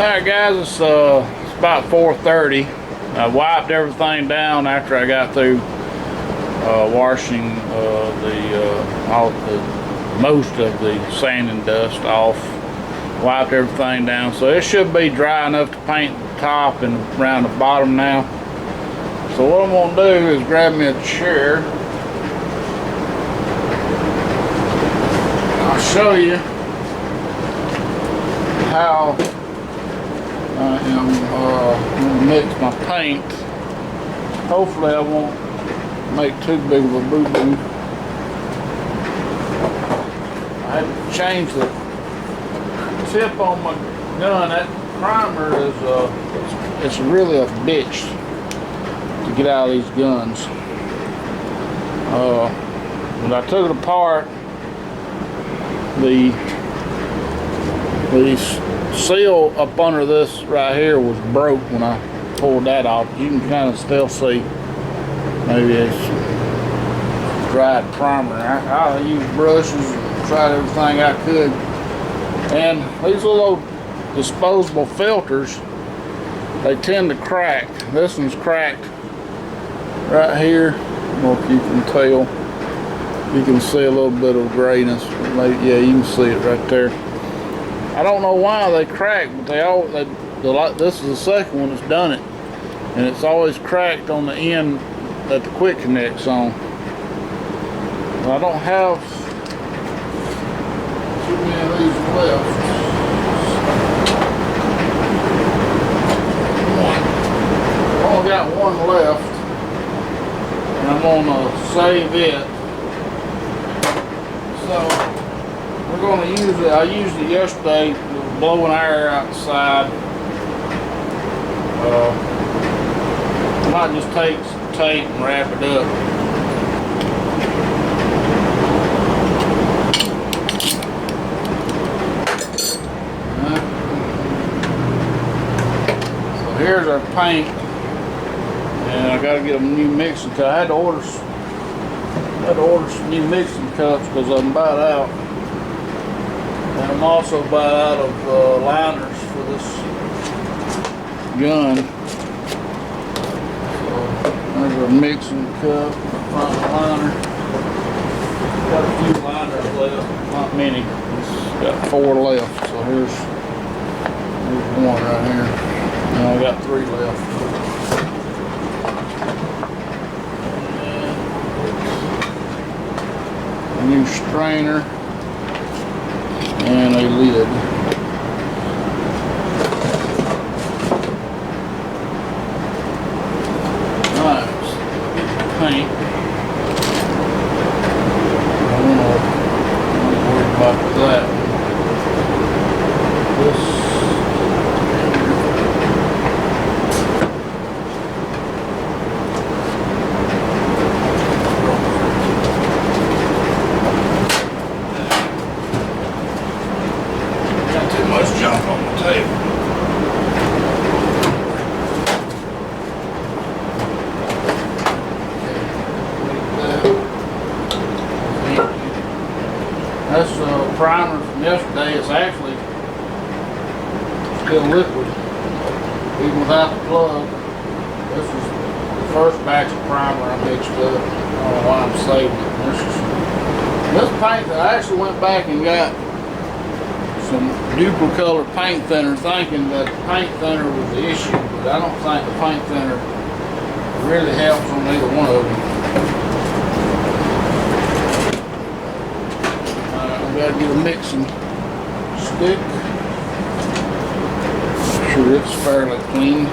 Alright guys, it's about 4:30. I wiped everything down after I got through washing most of the sand and dust off. Wiped everything down, so it should be dry enough to paint the top and around the bottom now. So what I'm gonna do is grab me a chair. I'll show you how I am gonna mix my paint. Hopefully I won't make too big of a boo-boo. I had to change the tip on my gun. That primer is it's really a bitch to get out of these guns. When I took it apart, the seal up under this right here was broke when I pulled that off. You can kind of still see maybe it's dried primer. I used brushes and tried everything I could. And these little disposable filters, they tend to crack. This one's cracked right here. I don't know if you can tell. You can see a little bit of grayness. Yeah, you can see it right there. I don't know why they crack, but this is the second one that's done it, and it's always cracked on the end that the quick connects on. But I don't have too many of these left. I've only got one left, and I'm gonna save it. So we're going to use it. I used it yesterday, blowing air outside. I might just take some tape and wrap it up. So here's our paint, and I got to get a new mixing cup. I had to order some new mixing cups because I'm about out. And I'm also about out of liners for this gun. So there's a mixing cup, front liner. Got a few liners left, not many. It's got 4 left. So here's one right here. And I got 3 left. A new strainer and a lid. Alright, so paint. I'm not worried about that. This jump on the table. That's a primer from yesterday. It's actually still liquid, even without the plug. This is the first batch of primer I mixed up. I don't know why I'm saving it. This paint, I actually went back and got some duplicate paint thinner, thinking that the paint thinner was the issue, but I don't think the paint thinner really helps on either one of them. I've got to get a mixing stick. Make sure it's fairly clean.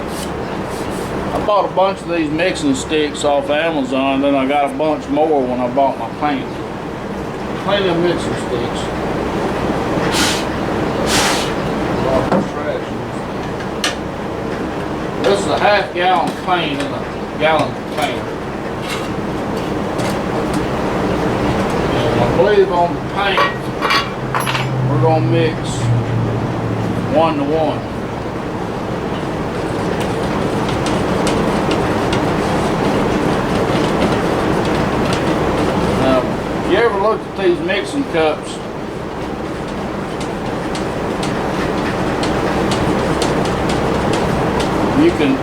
I bought a bunch of these mixing sticks off Amazon, then I got a bunch more when I bought my paint. Plenty of mixing sticks. This is a half-gallon paint in a gallon container. And I believe on the paint, we're going to mix 1 to 1. Now, if you ever looked at these mixing cups, You can,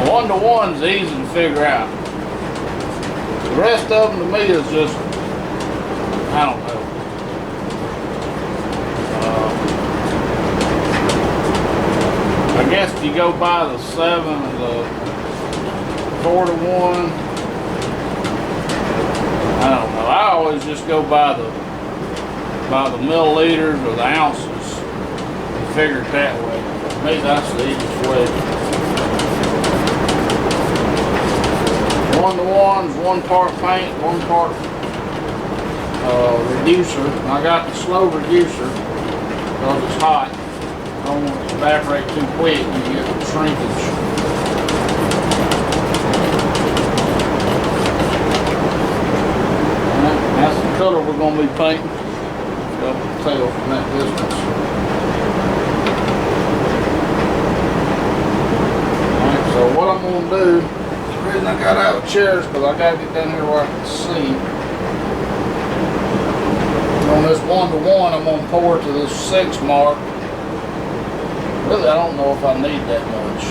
1-to-1's easy to figure out. The rest of them to me is just, I don't know. I guess if you go by the 7 or the 4-to-1, I don't know. I always just go by the milliliters or the ounces and figure it that way. For me, that's the easiest way. 1-to-1's 1 part paint, 1 part reducer. I got the slow reducer because it's hot. I don't want it to evaporate too quick and you get shrinkage. That's the color we're going to be painting. You can tell from that distance. Alright, so what I'm going to do, the reason I got out of the chairs because I got to get down here where I can see. On this 1-to-1, I'm going to pour to this 6 mark. Really, I don't know if I need that much.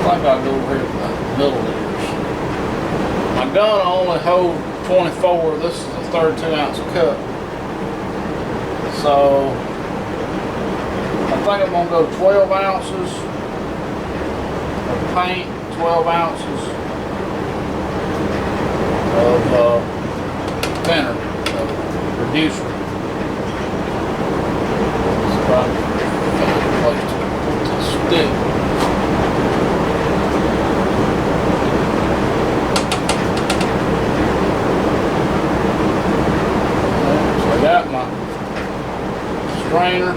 I think I'll go over here with the milliliters. My gun only holds 24. This is a 32-ounce cup. So, I think I'm going to go 12 ounces of paint, 12 ounces of thinner, reducer. It's about a place to stick. Got my strainer,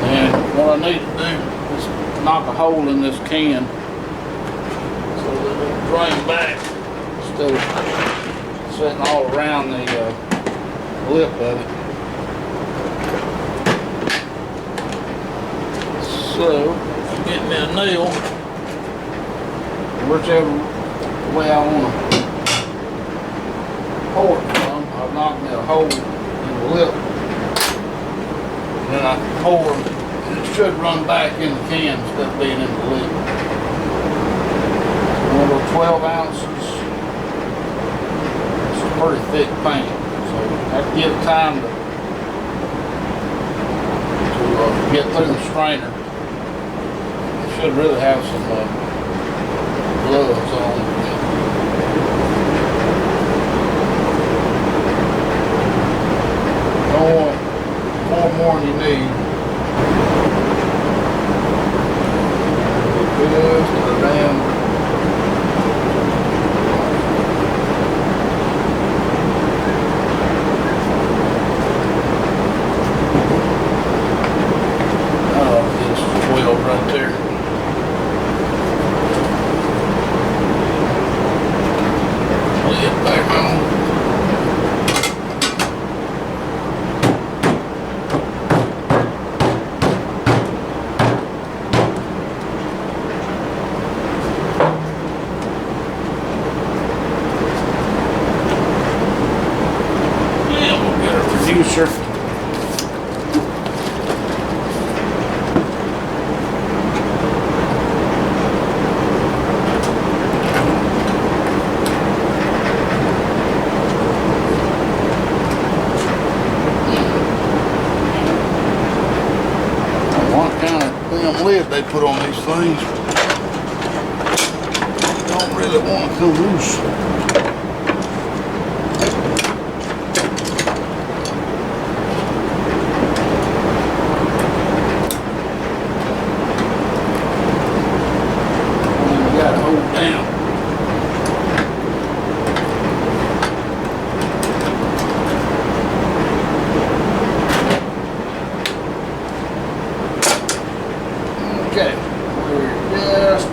and what I need to do is knock a hole in this can so that it'll drain back instead of sitting all around the lip of it. So get me a nail, whichever way I want to pour it from. I've knocked me a hole in the lip, and then I pour, and it should run back in the can instead of being in the lip. One of 12 ounces. It's a pretty thick paint, so I have to give it time to get through the strainer. It should really have some gloves on. Don't want more than you need. Just a damn. Oh, it's 12 right there. Lid back on. Sure. Okay. What kind of damn lid they put on these things? Don't really want to come loose. Okay, we're just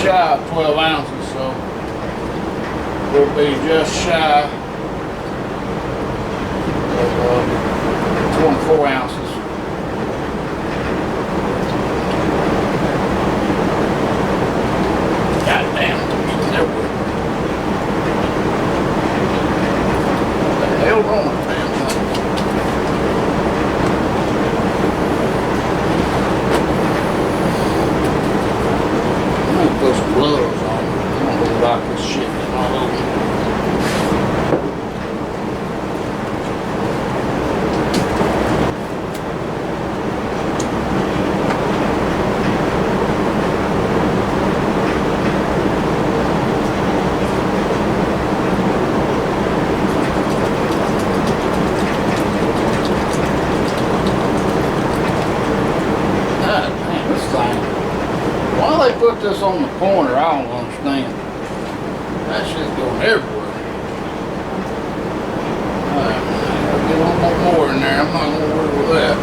shy of 12 ounces, so we'll be just shy of 24 ounces. God damn, it's everywhere. What the hell wrong with the damn thing? about this shit getting all over. Put this on the corner, I don't understand. That shit's going everywhere. Alright, I'll get one more in there. I'm not gonna worry with that.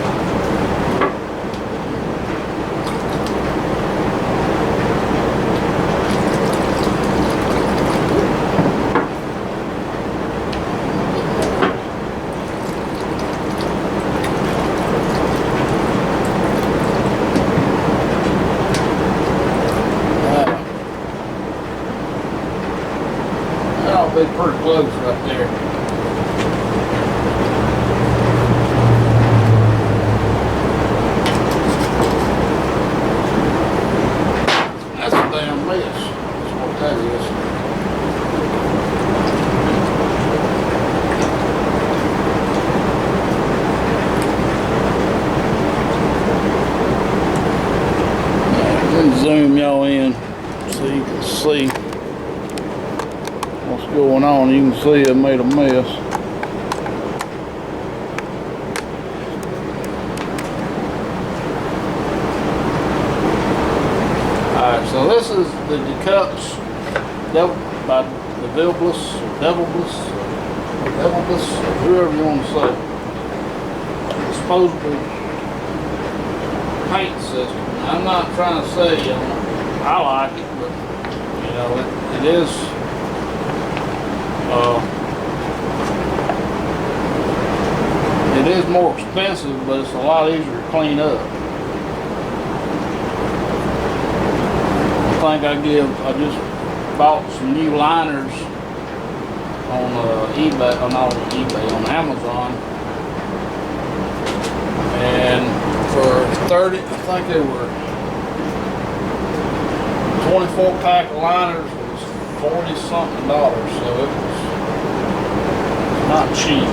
Be pretty close right there. That's a damn mess. That's what that is. Let me zoom y'all in so you can see what's going on. You can see I made a mess. Alright, so this is the Decups by the Devilbless, whoever you want to say. It's supposed to be paint system. I'm not trying to say, you know, I like it, but you know, it is it is more expensive, but it's a lot easier to clean up. I just bought some new liners on eBay, not on eBay, on Amazon, and for 30, I think they were 24 pack of liners was $40-something, so it was not cheap.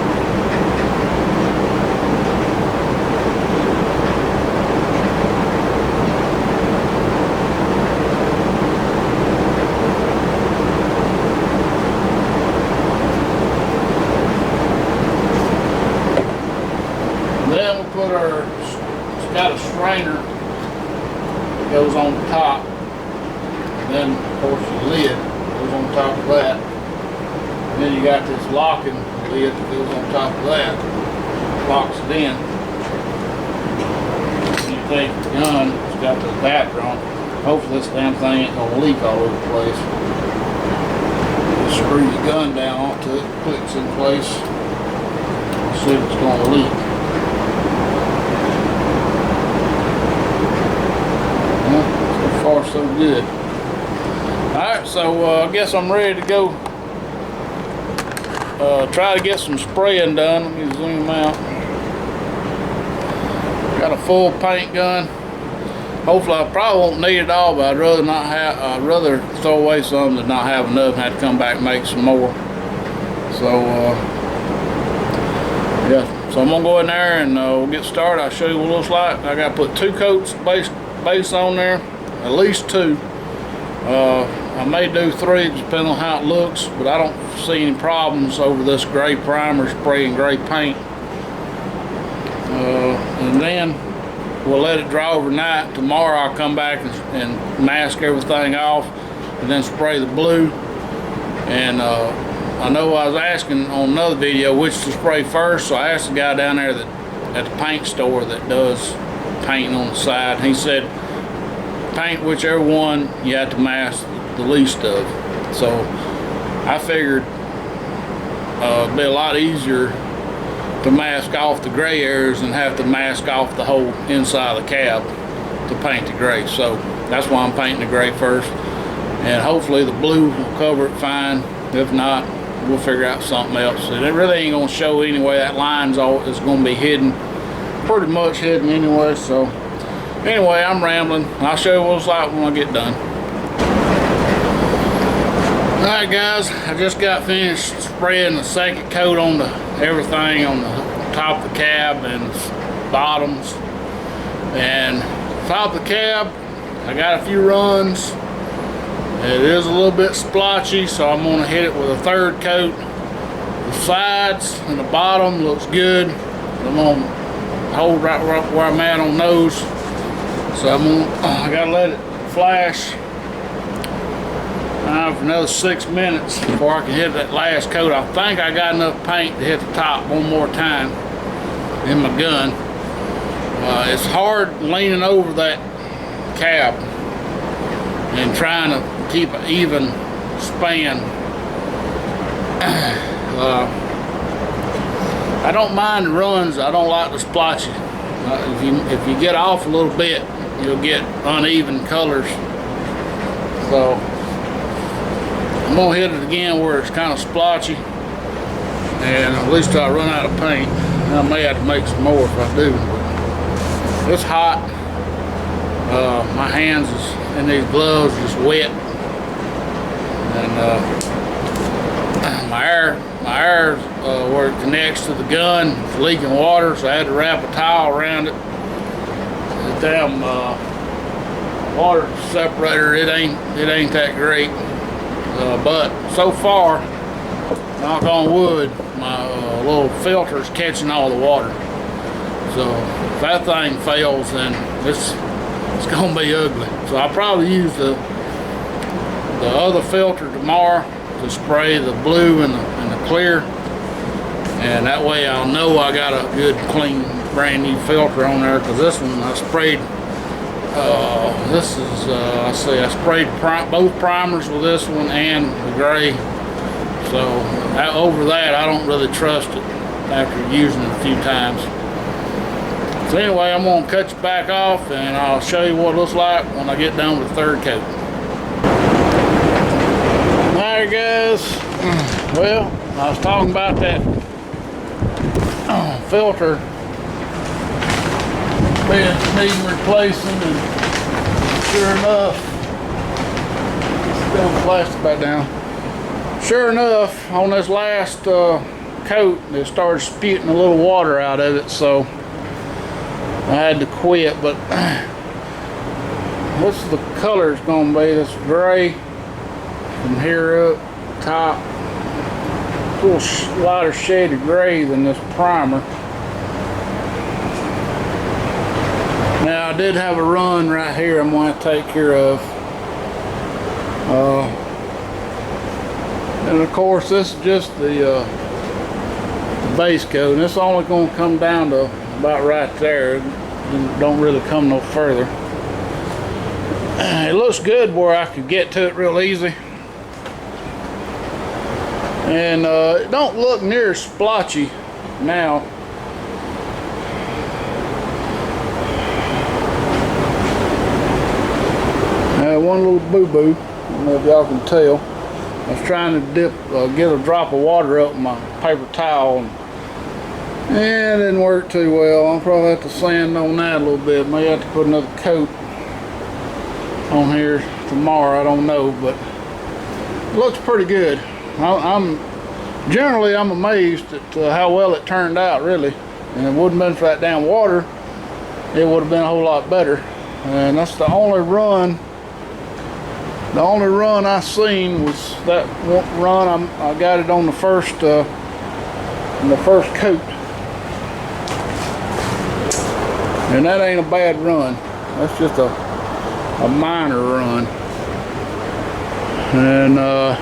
It's got a strainer that goes on the top, and then of course the lid goes on top of that, and then you got this locking lid that goes on top of that, locks it in. And you take the gun, it's got the adapter on. Hopefully this damn thing ain't gonna leak all over the place. You screw the gun down onto it, clicks in place, see if it's gonna leak. So far so good. Alright, so I guess I'm ready to go try to get some spraying done. Let me zoom out. Got a full paint gun. Hopefully I probably won't need it all, but I'd rather throw away some than not have enough and have to come back and make some more. So yeah, so I'm gonna go in there and we'll get started. I'll show you what it looks like. I gotta put 2 coats base on there, at least 2. I may do 3 depending on how it looks, but I don't see any problems over this gray primer spraying gray paint. And then we'll let it dry overnight. Tomorrow I'll come back and mask everything off and then spray the blue. And I know I was asking on another video which to spray first, so I asked the guy down there at the paint store that does painting on the side. He said paint whichever one you have to mask the least of. So I figured it'd be a lot easier to mask off the gray areas and have to mask off the whole inside of the cab to paint the gray. So that's why I'm painting the gray first, and hopefully the blue will cover it fine. If not, we'll figure out something else. It really ain't gonna show anyway. That line's all is gonna be hidden, pretty much hidden anyway. So anyway, I'm rambling. I'll show you what it's like when I get done. Alright guys, I just got finished spraying the second coat on everything on the top of the cab and the bottoms. And top of the cab, I got a few runs. It is a little bit splotchy, so I'm going to hit it with a third coat. The sides and the bottom looks good. I'm going to hold right where I'm at on those. So I got to let it flash for another 6 minutes before I can hit that last coat. I think I got enough paint to hit the top one more time in my gun. It's hard leaning over that cab and trying to keep an even span. I don't mind the runs. I don't like the splotchy. If you get off a little bit, you'll get uneven colors. So I'm gonna hit it again where it's kind of splotchy, and at least till I run out of paint. I may have to make some more if I do. But it's hot. My hands in these gloves just wet, and my air where it connects to the gun is leaking water, so I had to wrap a towel around it. The damn water separator, it ain't that great. But so far, knock on wood, my little filter's catching all the water. So if that thing fails, then it's gonna be ugly. So I'll probably use the other filter tomorrow to spray the blue and the clear, and that way I'll know I got a good, clean, brand new filter on there. Because this one I sprayed. I sprayed both primers with this one and the gray. So over that, I don't really trust it after using it a few times. So anyway, I'm gonna cut you back off, and I'll show you what it looks like when I get done with the third coat. Alright guys, well, I was talking about that filter needing replacing, and sure enough, let's go the plastic back down. Sure enough, on this last coat, it started spewing a little water out of it, so I had to quit. But what's the color is going to be? This gray from here up top, a little lighter shade of gray than this primer. Now I did have a run right here I'm going to take care of. And of course this is just the base coat, and it's only going to come down to about right there. It don't really come no further. It looks good where I could get to it real easy. And it don't look near as splotchy now. One little boo-boo, I don't know if y'all can tell. I was trying to get a drop of water up in my paper towel, and it didn't work too well. I'll probably have to sand on that a little bit. May have to put another coat on here tomorrow, I don't know, but it looks pretty good. I'm amazed at how well it turned out, really. And if it wouldn't have been for that damn water, it would have been a whole lot better. And that's the only run. The only run I seen was that one run. I got it on the first coat, and that ain't a bad run. That's just a minor run, and I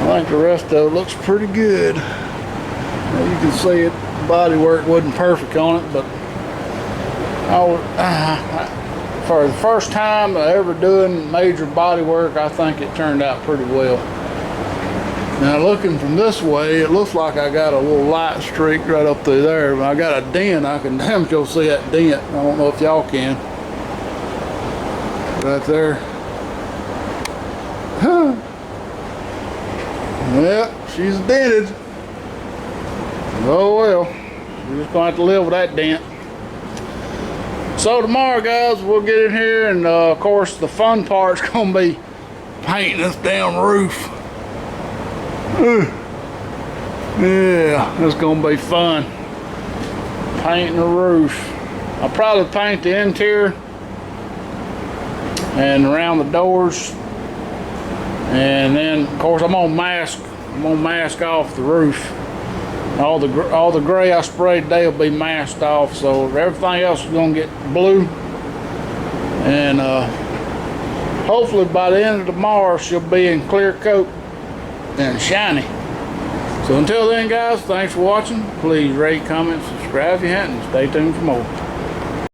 think the rest of it looks pretty good. You can see it. The body work wasn't perfect on it, but for the first time ever doing major body work, I think it turned out pretty well. Now looking from this way, it looks like I got a little light streak right up through there. But I got a dent. I can damn sure see that dent. I don't know if y'all can. Right there. Huh. Well, she's dented. Oh well. We're just gonna have to live with that dent. So tomorrow, guys, we'll get in here, and of course the fun part's gonna be painting this damn roof. Yeah, it's gonna be fun. Painting the roof. I'll probably paint the interior and around the doors. And then, of course, I'm gonna mask off the roof. All the gray I sprayed today will be masked off, so everything else is gonna get blue. And hopefully by the end of tomorrow, she'll be in clear coat and shiny. So until then, guys, thanks for watching. Please rate, comment, subscribe if you haven't. Stay tuned for more.